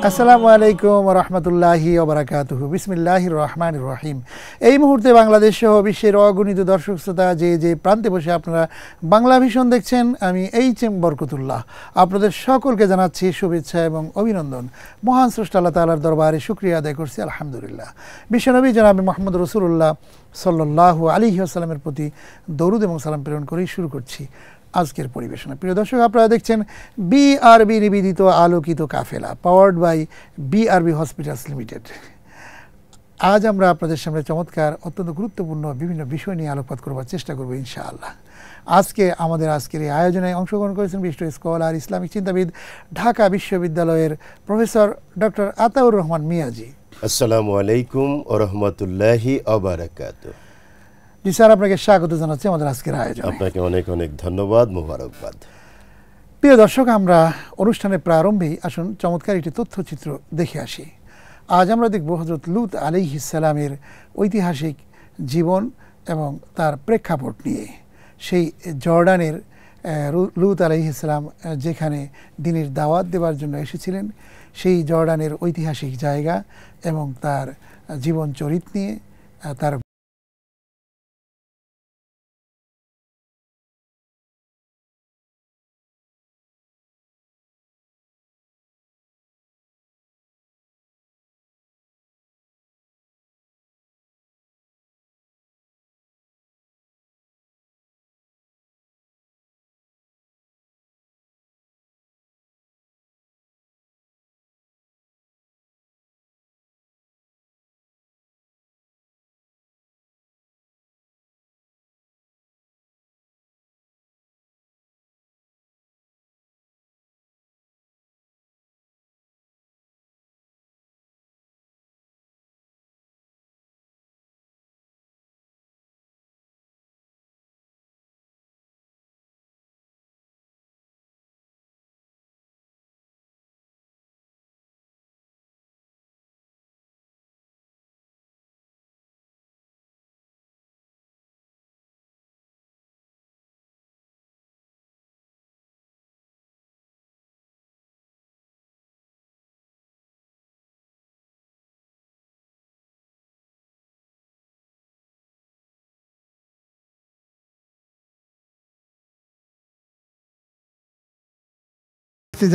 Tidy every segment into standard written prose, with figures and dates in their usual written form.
আসসালামু আলাইকুম ওয়া রাহমাতুল্লাহি ওয়া বারাকাতুহু। বিসমিল্লাহির রহমানির রহিম। এই মুহূর্তে বাংলাদেশ সহ বিশ্বের অগণিত দর্শক শ্রোতা যে প্রান্তে বসে আপনারা বাংলা ভিশন দেখছেন, আমি এইচ.এম. বরকতুল্লাহ আপনাদের সকলকে জানাচ্ছি শুভেচ্ছা এবং অভিনন্দন। মহান স্রষ্টা আল্লাহ তাআলার দরবারে শুকরিয়া আদায় করছি, আলহামদুলিল্লাহ। বিশ্বনবী জনাব মুহাম্মদ রাসূলুল্লাহ সাল্লাল্লাহু আলাইহি ওয়াসাল্লামের প্রতি দরুদ এবং সালাম প্রেরণ করেই শুরু করছি আজকের পরিবেশনা। প্রিয় দর্শক, আপনারা দেখছেন বিআরবি নিবেদিত আলোকিত কাফেলা, powered by BRB hospitals limited. আজ আমরা আপনাদের সামনে চমৎকার অত্যন্ত গুরুত্বপূর্ণ বিভিন্ন বিষয় নিয়ে আলোকপাত করবার চেষ্টা করব ইনশাআল্লাহ। আজকের এই আয়োজনে অংশগ্রহণ করেছেন বিশিষ্ট স্কলার, ইসলামিক চিন্তাবিদ, ঢাকা বিশ্ববিদ্যালয়ের প্রফেসর ডক্টর আতাউর রহমান মিয়াজি। আসসালামু আলাইকুম ওয়া রাহমাতুল্লাহি ওয়া বারাকাতুহু। জি স্যার, আপনাকে স্বাগত জানাচ্ছি আমাদের আজকের আয়োজনে। আপনাকে অনেক অনেক ধন্যবাদ, মোবারকবাদ। প্রিয় দর্শক, আমরা অনুষ্ঠানের প্রারম্ভেই আসুন চমৎকার একটি তথ্যচিত্র দেখে আসি। আজ আমরা দেখব হযরত লূত আলাইহিস সালামের ঐতিহাসিক জীবন এবং তার প্রেক্ষাপট নিয়ে। সেই জর্ডানের লূত আলাইহিস সালাম যেখানে দ্বীনের দাওয়াত দেওয়ার জন্য এসেছিলেন, সেই জর্ডানের ঐতিহাসিক জায়গা এবং তার জীবন চরিত নিয়ে, তার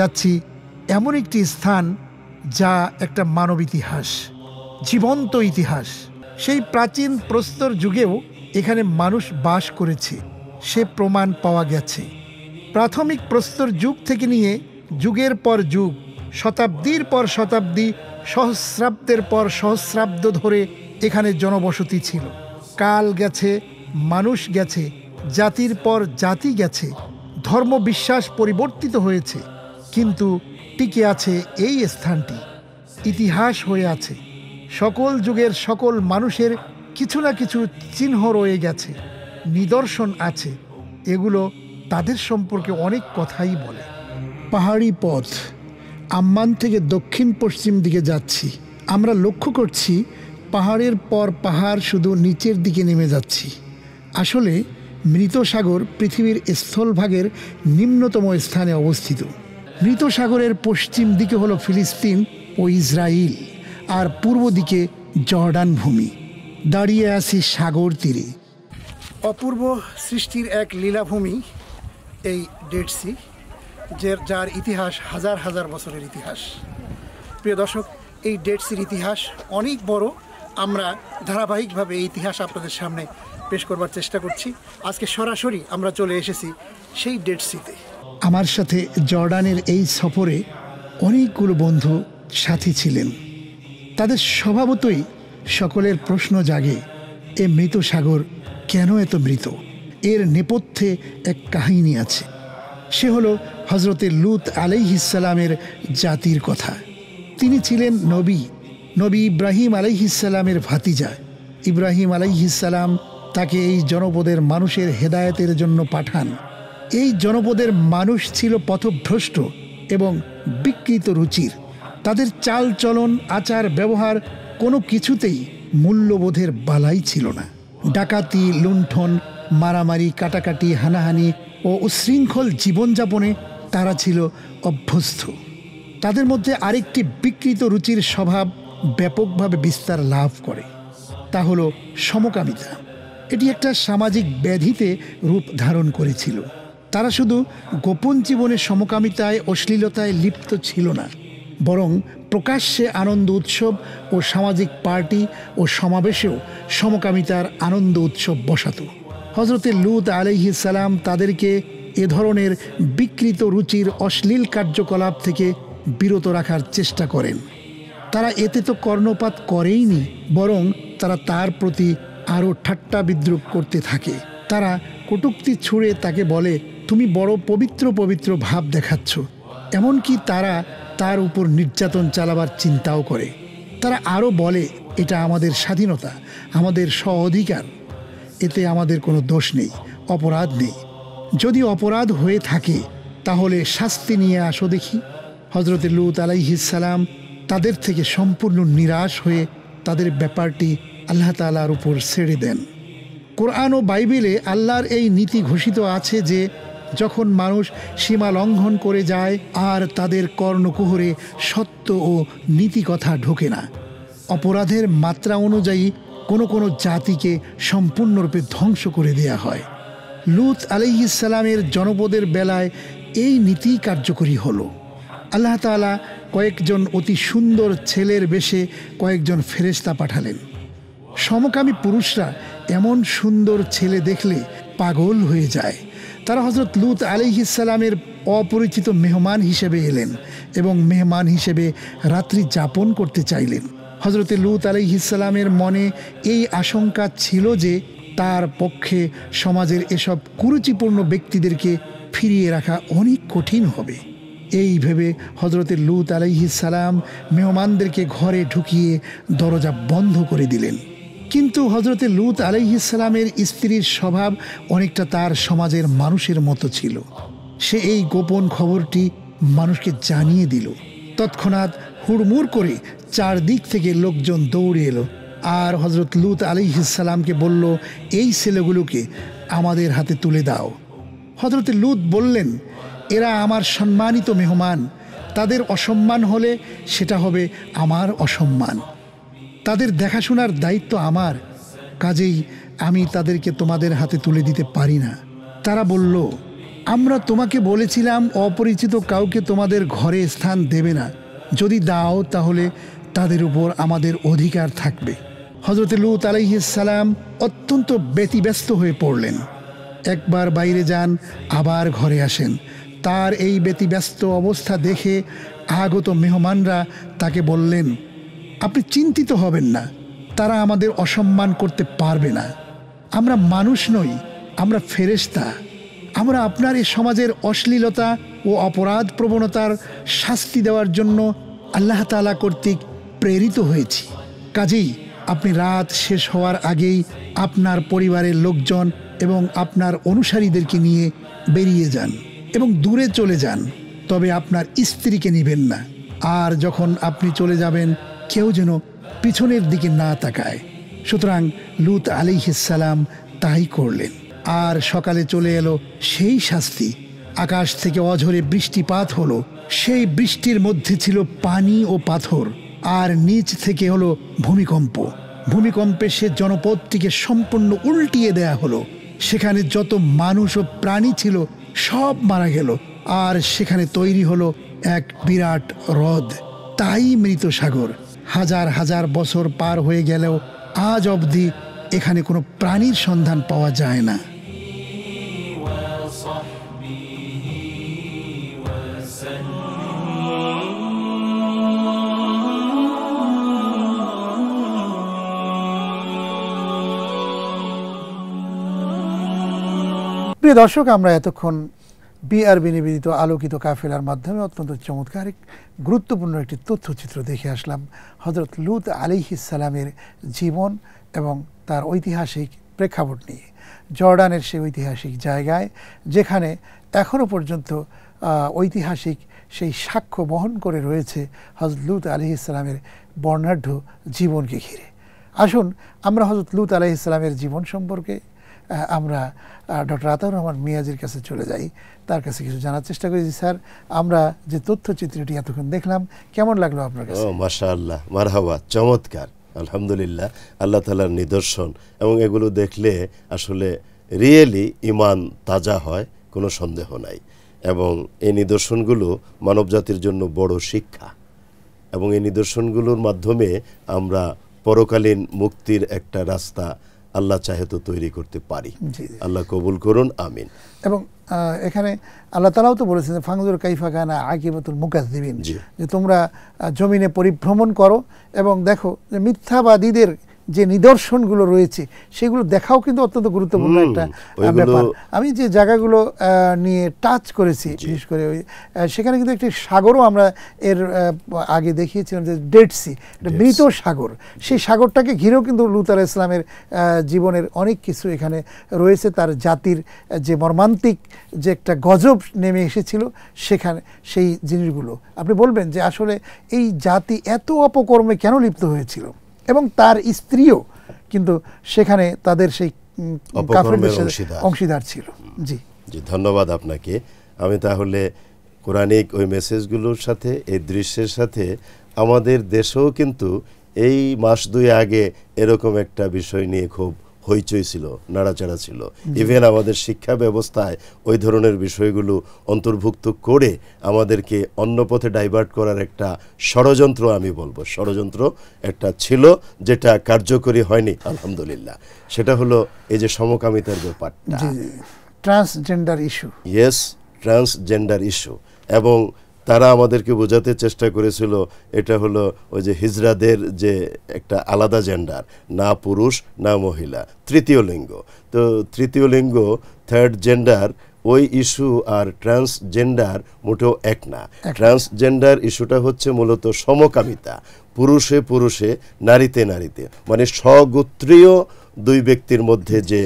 যাচ্ছি এমন একটি স্থান যা একটা মানব ইতিহাস, জীবন্ত ইতিহাস। সেই প্রাচীন প্রস্তর যুগেও এখানে মানুষ বাস করেছে, সে প্রমাণ পাওয়া গেছে। প্রাথমিক প্রস্তর যুগ থেকে নিয়ে যুগের পর যুগ, শতাব্দীর পর শতাব্দী, সহস্রাব্দের পর সহস্রাব্দ ধরে এখানে জনবসতি ছিল। কাল গেছে, মানুষ গেছে, জাতির পর জাতি গেছে, ধর্ম বিশ্বাস পরিবর্তিত হয়েছে, কিন্তু টিকে আছে এই স্থানটি, ইতিহাস হয়ে আছে। সকল যুগের সকল মানুষের কিছু না কিছু চিহ্ন রয়ে গেছে, নিদর্শন আছে। এগুলো তাদের সম্পর্কে অনেক কথাই বলে। পাহাড়ি পথ, আম্মান থেকে দক্ষিণ পশ্চিম দিকে যাচ্ছি। আমরা লক্ষ্য করছি পাহাড়ের পর পাহাড় শুধু নিচের দিকে নেমে যাচ্ছি। আসলে মৃত সাগর পৃথিবীর স্থলভাগের নিম্নতম স্থানে অবস্থিত। মৃত সাগরের পশ্চিম দিকে হলো ফিলিস্তিন ও ইসরায়েল, আর পূর্ব দিকে জর্ডান ভূমি। দাঁড়িয়ে আছি সাগর তীরে। অপূর্ব সৃষ্টির এক লীলাভূমি এই ডেড সি, যার ইতিহাস হাজার হাজার বছরের ইতিহাস। প্রিয় দর্শক, এই ডেড সির ইতিহাস অনেক বড়। আমরা ধারাবাহিকভাবে এই ইতিহাস আপনাদের সামনে পেশ করবার চেষ্টা করছি। আজকে সরাসরি আমরা চলে এসেছি সেই ডেড সিতে। আমার সাথে জর্ডানের এই সফরে অনেকগুলো বন্ধু সাথী ছিলেন। তাদের স্বভাবতই সকলের প্রশ্ন জাগে, এ মৃত সাগর কেন এত মৃত? এর নেপথ্যে এক কাহিনী আছে। সে হলো হজরতে লূত আলাইহিস সালামের জাতির কথা। তিনি ছিলেন নবী ইব্রাহিম আলাইহিস সালামের ভাতিজা। ইব্রাহিম আলাইহিস সালাম তাকে এই জনপদের মানুষের হেদায়েতের জন্য পাঠান। এই জনপদের মানুষ ছিল পথভ্রষ্ট এবং বিকৃত রুচির। তাদের চাল চলন, আচার ব্যবহার কোনো কিছুতেই মূল্যবোধের বালাই ছিল না। ডাকাতি, লুণ্ঠন, মারামারি, কাটাকাটি, হানাহানি ও উচ্ছৃঙ্খল জীবনযাপনে তারা ছিল অভ্যস্ত। তাদের মধ্যে আরেকটি বিকৃত রুচির স্বভাব ব্যাপকভাবে বিস্তার লাভ করে, তা হলো সমকামিতা। এটি একটা সামাজিক ব্যাধিতে রূপ ধারণ করেছিল। তারা শুধু গোপন জীবনে সমকামিতায়, অশ্লীলতায় লিপ্ত ছিল না, বরং প্রকাশ্যে আনন্দ উৎসব ও সামাজিক পার্টি ও সমাবেশেও সমকামিতার আনন্দ উৎসব বসাত। হজরতে লূত আলাইহিস সালাম তাদেরকে এ ধরনের বিকৃত রুচির অশ্লীল কার্যকলাপ থেকে বিরত রাখার চেষ্টা করেন। তারা এতে তো কর্ণপাত করেইনি, বরং তারা তার প্রতি আরও ঠাট্টা বিদ্রূপ করতে থাকে। তারা কটূক্তি ছুঁড়ে তাকে বলে, তুমি বড় পবিত্র পবিত্র ভাব দেখাচ্ছ। এমনকি তারা তার উপর নির্যাতন চালাবার চিন্তাও করে। তারা আরও বলে, এটা আমাদের স্বাধীনতা, আমাদের স্ব-অধিকার, এতে আমাদের কোনো দোষ নেই, অপরাধ নেই। যদি অপরাধ হয়ে থাকে তাহলে শাস্তি নিয়ে আসো দেখি। হজরত লূত আলাইহিস সালাম তাদের থেকে সম্পূর্ণ নিরাশ হয়ে তাদের ব্যাপারটি আল্লাহ তাআলার উপর ছেড়ে দেন। কোরআন ও বাইবেলে আল্লাহর এই নীতি ঘোষিত আছে যে যখন মানুষ সীমা লঙ্ঘন করে যায় আর তাদের কর্ণকুহরে সত্য ও নীতি কথা ঢোকে না, অপরাধের মাত্রা অনুযায়ী কোনো কোনো জাতিকে সম্পূর্ণরূপে ধ্বংস করে দেয়া হয়। লূত আলাইহিস সালামের জনপদের বেলায় এই নীতি কার্যকরী হলো। আল্লাহ তাআলা কয়েকজন অতি সুন্দর ছেলের বেশে কয়েকজন ফেরেশতা পাঠালেন। সমকামী পুরুষরা এমন সুন্দর ছেলে দেখলে পাগল হয়ে যায়। তারা হজরত লূত আলাইহিস সালামের অপরিচিত মেহমান হিসেবে এলেন এবং মেহমান হিসেবে রাত্রি যাপন করতে চাইলেন। হজরতে লূত আলাইহিস সালামের মনে এই আশঙ্কা ছিল যে তার পক্ষে সমাজের এসব কুরুচিপূর্ণ ব্যক্তিদেরকে ফিরিয়ে রাখা অনেক কঠিন হবে। এই ভেবে হজরতে লূত আলাইহিস সালাম মেহমানদেরকে ঘরে ঢুকিয়ে দরজা বন্ধ করে দিলেন। কিন্তু হজরতে লূত আলাইহিস সালামের স্ত্রীর স্বভাব অনেকটা তার সমাজের মানুষের মতো ছিল। সে এই গোপন খবরটি মানুষকে জানিয়ে দিল। তৎক্ষণাৎ হুড়মুড় করে চারদিক থেকে লোকজন দৌড়ে এলো আর হজরত লূত আলাইহিস সালামকে বলল, এই ছেলেগুলোকে আমাদের হাতে তুলে দাও। হজরতে লূত বললেন, এরা আমার সম্মানিত মেহমান, তাদের অসম্মান হলে সেটা হবে আমার অসম্মান। তাদের দেখাশোনার দায়িত্ব আমার, কাজেই আমি তাদেরকে তোমাদের হাতে তুলে দিতে পারি না। তারা বলল, আমরা তোমাকে বলেছিলাম অপরিচিত কাউকে তোমাদের ঘরে স্থান দেবে না, যদি দাও তাহলে তাদের উপর আমাদের অধিকার থাকবে। হজরতে লূত আলাইহিস সালাম অত্যন্ত ব্যতিব্যস্ত হয়ে পড়লেন। একবার বাইরে যান, আবার ঘরে আসেন। তার এই ব্যতিব্যস্ত অবস্থা দেখে আগত মেহমানরা তাকে বললেন, আপনি চিন্তিত হবেন না, তারা আমাদের অসম্মান করতে পারবে না। আমরা মানুষ নই, আমরা ফেরেশতা। আমরা আপনার এই সমাজের অশ্লীলতা ও অপরাধ প্রবণতার শাস্তি দেওয়ার জন্য আল্লাহ তাআলা কর্তৃক প্রেরিত হয়েছি। কাজেই আপনি রাত শেষ হওয়ার আগেই আপনার পরিবারের লোকজন এবং আপনার অনুসারীদেরকে নিয়ে বেরিয়ে যান এবং দূরে চলে যান, তবে আপনার স্ত্রীকে নেবেন না। আর যখন আপনি চলে যাবেন কেউ যেন পিছনের দিকে না তাকায়। সুতরাং লূত আলাইহিস সালাম তাই করলেন। আর সকালে চলে এলো সেই শাস্তি। আকাশ থেকে অঝরে বৃষ্টিপাত হলো। সেই বৃষ্টির মধ্যে ছিল পানি ও পাথর, আর নিচ থেকে হলো ভূমিকম্প। ভূমিকম্পে সে জনপদটিকে সম্পূর্ণ উল্টিয়ে দেয়া হলো। সেখানে যত মানুষ ও প্রাণী ছিল সব মারা গেল, আর সেখানে তৈরি হলো এক বিরাট হ্রদ, তাই মৃত সাগর। হাজার হাজার বছর পার হয়ে গেলেও আজ অবধি এখানে কোনো প্রাণীর সন্ধান পাওয়া যায় না। প্রিয় দর্শক, আমরা এতক্ষণ বিআরবি নিবেদিত আলোকিত কাফেলার মাধ্যমে অত্যন্ত চমৎকার গুরুত্বপূর্ণ একটি তথ্যচিত্র দেখে আসলাম হজরত লূত আলাইহিস সালামের জীবন এবং তার ঐতিহাসিক প্রেক্ষাপট নিয়ে। জর্ডানের সেই ঐতিহাসিক জায়গায় যেখানে এখনও পর্যন্ত ঐতিহাসিক সেই সাক্ষ্য বহন করে রয়েছে হজরত লূত আলাইহিস সালামের বর্ণাঢ্য জীবনকে ঘিরে। আসুন আমরা হযরত লূত আলাইহিস সালামের জীবন সম্পর্কে আমরা ডক্টর আতাউর রহমান মিয়াজির কাছে চলে যাই, তার কাছে কিছু জানার চেষ্টা করি। স্যার, আমরা যে তথ্যচিত্রটি এতক্ষণ দেখলাম, কেমন লাগলো আপনার কাছে? মাশাআল্লাহ, মারহাবা, চমৎকার, আলহামদুলিল্লাহ, আল্লাহ তাআলার নিদর্শন, এবং এগুলো দেখলে আসলে রিয়েলি ইমান তাজা হয়, কোনো সন্দেহ নাই। এবং এই নিদর্শনগুলো মানবজাতির জন্য বড় শিক্ষা, এবং এই নিদর্শনগুলোর মাধ্যমে আমরা পরকালীন মুক্তির একটা রাস্তা আল্লাহ চাহে তো তৈরি করতে পারি। আল্লাহ কবুল করুন, আমিন। এবং এখানে আল্লাহ তাআলাও তো বলেছেন ফাংজুর কাইফা কানা আকিবাতুল মুকাজ্জিবিন, যে তোমরা জমিনে পরিভ্রমণ করো এবং দেখো যে মিথ্যাবাদীদের যে নিদর্শনগুলো রয়েছে সেগুলো দেখাও কিন্তু অত্যন্ত গুরুত্বপূর্ণ একটা ব্যাপার। আমি যে জায়গাগুলো নিয়ে টাচ করেছি, বিশেষ করে ওই সেখানে কিন্তু একটি সাগরও আমরা এর আগে দেখিয়েছিলাম, যে ডেড সি, একটা মৃত সাগর। সেই সাগরটাকে ঘিরেও কিন্তু লূত আলাইহিস সালামের জীবনের অনেক কিছু এখানে রয়েছে। তার জাতির যে মর্মান্তিক যে একটা গজব নেমে এসেছিল সেখানে, সেই জিনিসগুলো আপনি বলবেন যে আসলে এই জাতি এত অপকর্মে কেন লিপ্ত হয়েছিল, এবং তার স্ত্রীও কিন্তু সেখানে তাদের সেই কাফেরদের অংশীদার ছিল। জি জি, ধন্যবাদ আপনাকে। আমি তাহলে কোরআনিক ওই মেসেজগুলোর সাথে, এই দৃশ্যের সাথে, আমাদের দেশেও কিন্তু এই মাস দুই আগে এরকম একটা বিষয় নিয়ে খুব হইচই ছিল, নাড়াচাড়া ছিল। ইভেন আমাদের শিক্ষা ব্যবস্থায় ওই ধরনের বিষয়গুলো অন্তর্ভুক্ত করে আমাদেরকে অন্য পথে ডাইভার্ট করার একটা ষড়যন্ত্র, আমি বলবো ষড়যন্ত্র একটা ছিল, যেটা কার্যকরী হয়নি আলহামদুলিল্লাহ। সেটা হলো এই যে সমকামিতার ব্যাপারটা, transgender issue. Yes, transgender issue. এবং তারা আমাদেরকে বোঝাতে চেষ্টা করেছিল এটা হলো ওই যে হিজড়াদের যে একটা আলাদা জেন্ডার, না পুরুষ না মহিলা, তৃতীয় লিঙ্গ। তো তৃতীয় লিঙ্গ, থার্ড জেন্ডার, ওই ইস্যু আর ট্রান্সজেন্ডার মোটেও এক না। ট্রান্সজেন্ডার ইস্যুটা হচ্ছে মূলত সমকামিতা, পুরুষে পুরুষে, নারীতে নারীতে, মানে স্বগোত্রীয় দুই ব্যক্তির মধ্যে যে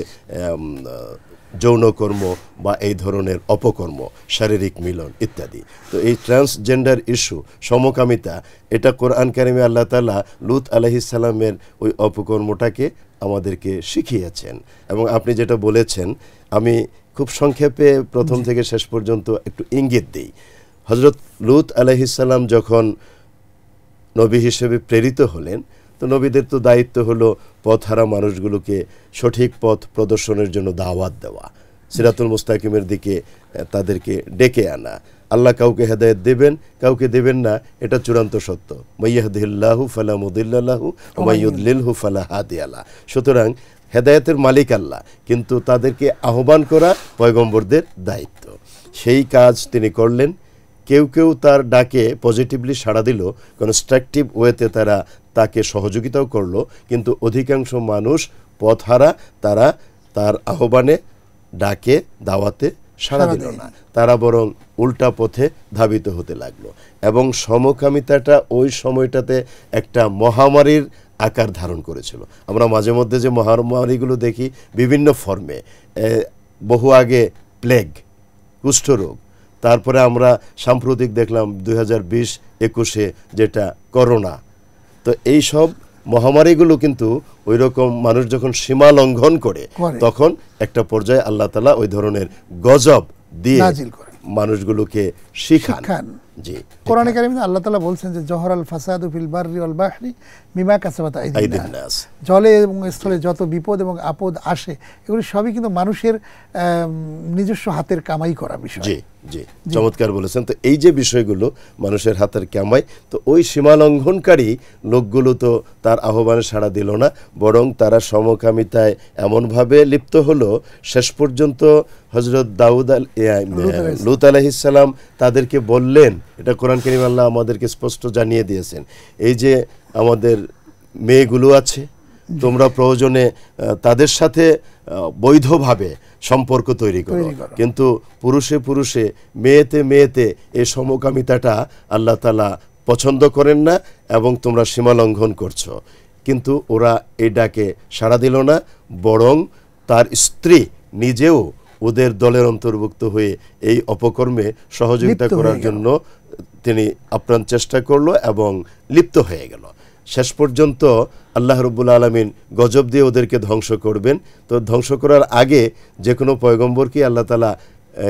যৌনকর্ম বা এই ধরনের অপকর্ম, শারীরিক মিলন ইত্যাদি। তো এই ট্রান্সজেন্ডার ইস্যু, সমকামিতা, এটা কোরআন কারিমে আল্লাহ তাআলা লূত আলাইহিস সালামের ওই অপকর্মটাকে আমাদেরকে শিখিয়েছেন। এবং আপনি যেটা বলেছেন, আমি খুব সংক্ষেপে প্রথম থেকে শেষ পর্যন্ত একটু ইঙ্গিত দিই। হযরত লূত আলাইহিস সালাম যখন নবী হিসেবে প্রেরিত হলেন, তো নবীদের তো দায়িত্ব হলো পথহারা মানুষগুলোকে সঠিক পথ প্রদর্শনের জন্য দাওয়াত দেওয়া, সিরাতুল মুস্তাকিমের দিকে তাদেরকে ডেকে আনা। আল্লাহ কাউকে হেদায়েত দেবেন, কাউকে দেবেন না, এটা চূড়ান্ত সত্য। মাইয়াহদিল্লাহু ফালা মুদিল্লা লাহু ওয়া মাইয়ুদলিলহু ফালা হাদিয়া লাহু। সুতরাং হেদায়েতের মালিক আল্লাহ, কিন্তু তাদেরকে আহ্বান করা পয়গম্বরদের দায়িত্ব। সেই কাজ তিনি করলেন। কেউ কেউ তার ডাকে পজিটিভলি সাড়া দিল, কনস্ট্রাকটিভ ওয়েতে তারা তাকে সহযোগিতাও করলো, কিন্তু অধিকাংশ মানুষ পথহারা, তারা তার আহ্বানে, ডাকে, দাওয়াতে সাড়া দিল না। তারা বরং উল্টা পথে ধাবিত হতে লাগলো। এবং সমকামিতাটা ওই সময়টাতে একটা মহামারীর আকার ধারণ করেছিল। আমরা মাঝে মধ্যে যে মহামারীগুলো দেখি বিভিন্ন ফর্মে, বহু আগে প্লেগ, কুষ্ঠরোগ, তারপরে আমরা সাম্প্রতিক দেখলাম 2020-21 যেটা করোনা। তো এই সব মহামারীগুলো কিন্তু ওই রকম মানুষ যখন সীমা লঙ্ঘন করে, তখন একটা পর্যায়ে আল্লাহ তাআলা ওই ধরনের গজব দিয়ে মানুষগুলোকে শিখান। জি, কোরআনে কারিমে আল্লাহ তাআলা বলছেন যে জহরাল ফাসাদু ফিল বাররি ওয়াল বাহরি বিমা কাসাবাত আইদিন নাস। জলে এবং স্থলে যত বিপদ এবং আপদ আসে, এগুলো সবই কিন্তু মানুষের নিজস্ব হাতের কামাই করা বিষয়। জি জি, চমৎকার বলেছেন। তো এই যে বিষয়গুলো মানুষের হাতের কামাই, তো ওই সীমা লঙ্ঘনকারী লোকগুলো তো তার আহ্বানে সাড়া দিল না, বরং তারা সমকামিতায় এমনভাবে লিপ্ত হলো, শেষ পর্যন্ত হযরত লূত আলাইহিস সালাম তাদেরকে বললেন, এটা কোরআন কারীমে আল্লাহ আমাদেরকে স্পষ্ট জানিয়ে দিয়েছেন, এই যে আমাদের মেয়েগুলো আছে, তোমরা প্রয়োজনে তাদের সাথে বৈধভাবে সম্পর্ক তৈরি করো, কিন্তু পুরুষে পুরুষে, মেয়েতে মেয়েতে এই সমকামিতাটা আল্লাহ তাআলা পছন্দ করেন না, এবং তোমরা সীমা লঙ্ঘন করছো। কিন্তু ওরা এই ডাকে সাড়া দিল না, বরং তার স্ত্রী নিজেও ওদের দলের অন্তর্ভুক্ত হয়ে এই অপকর্মে সহযোগিতা করার জন্য তিনি আপ্রাণ চেষ্টা করলো এবং লিপ্ত হয়ে গেল। শেষ পর্যন্ত আল্লাহ রাব্বুল আলামিন গজব দিয়ে ওদেরকে ধ্বংস করবেন। তো ধ্বংস করার আগে যে কোনো পয়গম্বরকে আল্লাহ তাআলা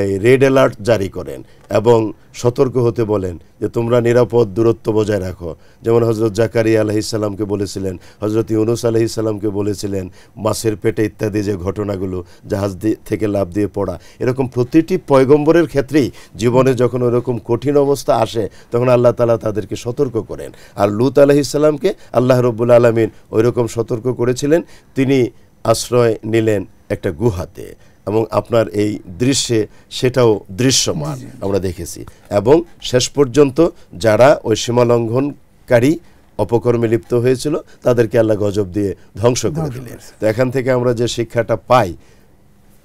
এই রেড অ্যালার্ট জারি করেন এবং সতর্ক হতে বলেন যে তোমরা নিরাপদ দূরত্ব বজায় রাখো। যেমন হযরত জাকারিয়া আলাইহিস সালামকে বলেছিলেন, হযরত ইউনূস আলাইহিস সালামকে বলেছিলেন, মাছের পেটে ইত্যাদি যে ঘটনাগুলো, জাহাজ থেকে লাফ দিয়ে পড়া, এরকম প্রতিটি পয়গম্বরের ক্ষেত্রেই জীবনে যখন ওরকম কঠিন অবস্থা আসে তখন আল্লাহ তাআলা তাদেরকে সতর্ক করেন। আর লূত আলাইহিস সালামকে আল্লাহ রাব্বুল আলামিন ওইরকম সতর্ক করেছিলেন। তিনি আশ্রয় নিলেন একটা গুহাতে এবং আপনার এই দৃশ্যে সেটাও দৃশ্যমান আমরা দেখেছি। এবং শেষ পর্যন্ত যারা ওই সীমালঙ্ঘনকারী অপকর্মে লিপ্ত হয়েছিল তাদেরকে আল্লাহ গজব দিয়ে ধ্বংস করে দিলেন। তো এখান থেকে আমরা যে শিক্ষাটা পাই,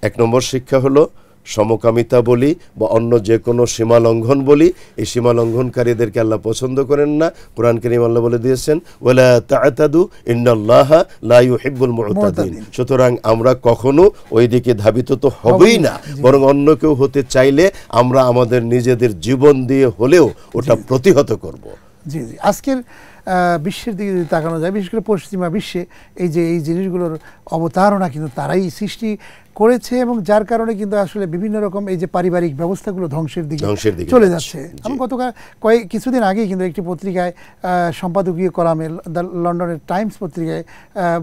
1 নম্বর শিক্ষা হলো সমকামিতা বলি বা অন্য যে কোনো সীমালঙ্ঘন বলি, এই সীমালঙ্ঘনকারীদেরকে আল্লাহ পছন্দ করেন না। কোরআন কারীম আল্লাহ বলে দিয়েছেন ওয়ালা তা'তাদু ইন্নাল্লাহা লা ইউহিব্বুল মু'তাদিন। সুতরাং আমরা কখনো ওই দিকে ধাবিত তো হবেই না, বরং অন্য কেউ হতে চাইলে আমরা আমাদের নিজেদের জীবন দিয়ে হলেও ওটা প্রতিহত করব। জি জি, আজকের বিশ্বের দিকে যদি তাকানো যায়, বিশেষ করে পশ্চিমা বিশ্বে এই জিনিসগুলোর অবতারণা কিন্তু তারাই সৃষ্টি করেছে এবং যার কারণে কিন্তু আসলে বিভিন্ন রকম এই যে পারিবারিক ব্যবস্থাগুলো ধ্বংসের দিকে চলে যাচ্ছে। এবং গতকাল কিছুদিন আগেই কিন্তু একটি পত্রিকায় সম্পাদকীয় কলামে লন্ডনের টাইমস পত্রিকায়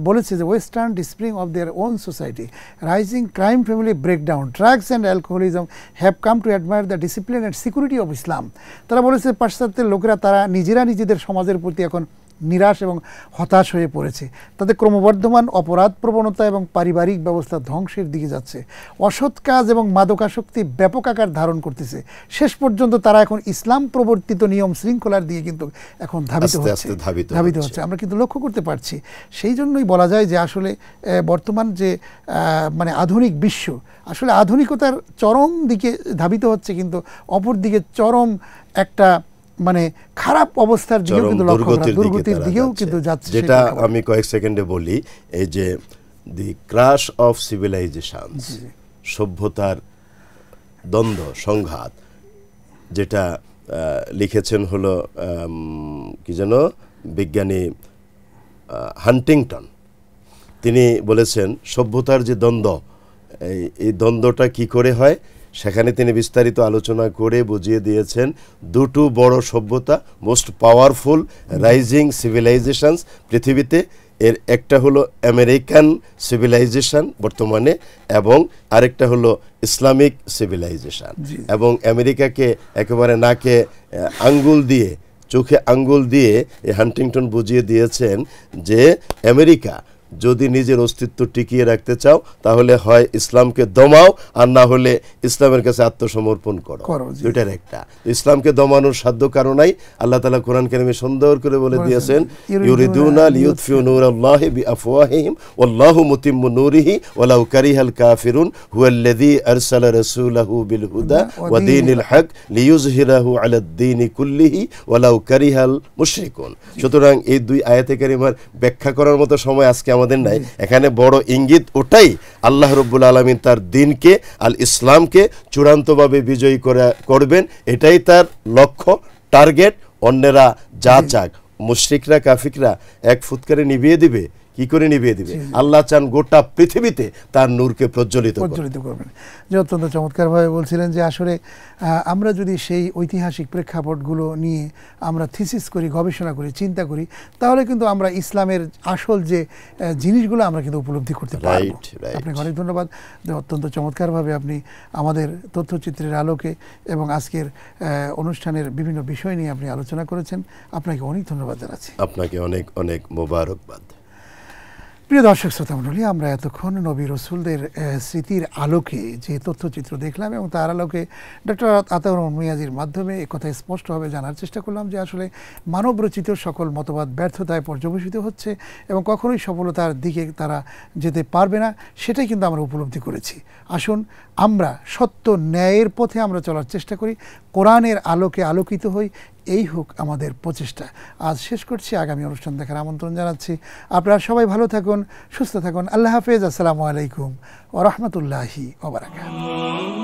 বলেছে যে western despairing of their own society, rising crime, family breakdown, drugs and alcoholism have come to admire the discipline and security of Islam. তারা বলেছে পাশ্চাত্যের লোকেরা তারা নিজেরা নিজেদের সমাজের প্রতি এখন নিরাশ এবং হতাশ হয়ে পড়েছে। তাদের ক্রমবর্ধমান অপরাধ প্রবণতা এবং পারিবারিক ব্যবস্থা ধ্বংসের দিকে যাচ্ছে। অসৎ কাজ এবং মাদকাসক্তি ব্যাপক আকার ধারণ করতেছে। শেষ পর্যন্ত তারা এখন ইসলাম প্রবর্তিত নিয়ম শৃঙ্খলার দিকে কিন্তু এখন ধাবিত হচ্ছে। আমরা কিন্তু লক্ষ্য করতে পারছি। সেই জন্যই বলা যায় যে আসলে বর্তমান যে মানে আধুনিক বিশ্ব আসলে আধুনিকতার চরম দিকে ধাবিত হচ্ছে, কিন্তু অপর দিকে চরম একটা মানে খারাপ অবস্থার দিকেও কিন্তু দুর্গতির দিকেও কিন্তু যাচ্ছে। যেটা আমি কয়েক সেকেন্ডে বলি, এই যে দি ক্রাশ অফ সিভিলাইজেশন, সভ্যতার দ্বন্দ্ব সংঘাত, যেটা লিখেছেন হলো কি যেন বিজ্ঞানী হান্টিংটন। তিনি বলেছেন সভ্যতার যে দ্বন্দ্ব, এই দ্বন্দ্বটা কি করে হয় সেখানে তিনি বিস্তারিত আলোচনা করে বুঝিয়ে দিয়েছেন দুটো বড় সভ্যতা, মোস্ট পাওয়ারফুল রাইজিং সিভিলাইজেশনস পৃথিবীতে। এর একটা হলো আমেরিকান সিভিলাইজেশন বর্তমানে, এবং আরেকটা হলো ইসলামিক সিভিলাইজেশন। এবং আমেরিকাকে একেবারে নাকে আঙ্গুল দিয়ে, চোখে আঙ্গুল দিয়ে এই হান্টিংটন বুঝিয়ে দিয়েছেন যে আমেরিকা যদি নিজের অস্তিত্ব টিকিয়ে রাখতে চাও তাহলে হয় ইসলামকে দমাও, আর না হলে ইসলামের কাছে আত্মসমর্পণ করো। দুইটার একটা। ইসলামকে দমানোর সাধ্য কারো নাই। আল্লাহ তাআলা কোরআন কারীমে সুন্দর করে বলে দিয়েছেন ইউরিদুনা লিইউতফিউ নূরাল্লাহি বিআফওয়াহিহিম ওয়াল্লাহু মুতিম্মু নূরিহি ওয়ালাউ কারিহাল কাফিরুন হুয়াল্লাযী আরসালা রাসূলাহু বিল হুদা ওয়া দীনিল হক লিইয়ুযহিরাহু আলাদ দীনি কুল্লিহি ওয়ালাউ কারিহাল মুশরিকুন। সুতরাং এই দুই আয়াতে কারিমার ব্যাখ্যা করার মতো সময় আজকে আমাদের নাই। এখানে বড় ইঙ্গিত ওটাই, আল্লাহ রাব্বুল আলামিন তার দ্বীনকে, আল ইসলামকে চূড়ান্তভাবে বিজয়ী করবেন। এটাই তার লক্ষ্য, টার্গেট। অন্যেরা যা চাক, মুশরিকরা কাফিররা এক ফুৎকারে নিভিয়ে দিবে। কি করে নিভিয়ে দিবে? আল্লাহ চান গোটা পৃথিবীতে তার নূরকে প্রজ্বলিত করবেন। যে অত্যন্ত চমৎকারভাবে বলছিলেন যে আসলে আমরা যদি সেই ঐতিহাসিক প্রেক্ষাপটগুলো নিয়ে আমরা থিসিস করি, গবেষণা করি, চিন্তা করি, তাহলে কিন্তু আমরা ইসলামের আসল যে জিনিসগুলো আমরা কিন্তু উপলব্ধি করতে পারব। আপনাকে অনেক ধন্যবাদ। অত্যন্ত চমৎকারভাবে আপনি আমাদের তথ্যচিত্রের আলোকে এবং আজকের অনুষ্ঠানের বিভিন্ন বিষয় নিয়ে আপনি আলোচনা করেছেন। আপনাকে অনেক ধন্যবাদ জানাচ্ছি। আপনাকে অনেক অনেক মোবারকবাদ। প্রিয় দর্শক শ্রোতা মণ্ডলী, আমরা এতক্ষণ নবী রসুলদের স্মৃতির আলোকে যে তথ্যচিত্র দেখলাম এবং তার আলোকে ডক্টর আতাউর রহমান মিয়াজির মাধ্যমে একথা স্পষ্টভাবে জানার চেষ্টা করলাম যে আসলে মানবরচিত সকল মতবাদ ব্যর্থতায় পর্যবেসিত হচ্ছে এবং কখনোই সফলতার দিকে তারা যেতে পারবে না, সেটাই কিন্তু আমরা উপলব্ধি করেছি। আসুন আমরা সত্য ন্যায়ের পথে আমরা চলার চেষ্টা করি, কোরআনের আলোকে আলোকিত হই, এই হোক আমাদের প্রচেষ্টা। আজ শেষ করছি, আগামী অনুষ্ঠান দেখার আমন্ত্রণ জানাচ্ছি। আপনারা সবাই ভালো থাকুন, সুস্থ থাকুন। আল্লাহ হাফেজ। আসসালামু আলাইকুম ওয়া রাহমাতুল্লাহি ওয়া বারাকাতুহু।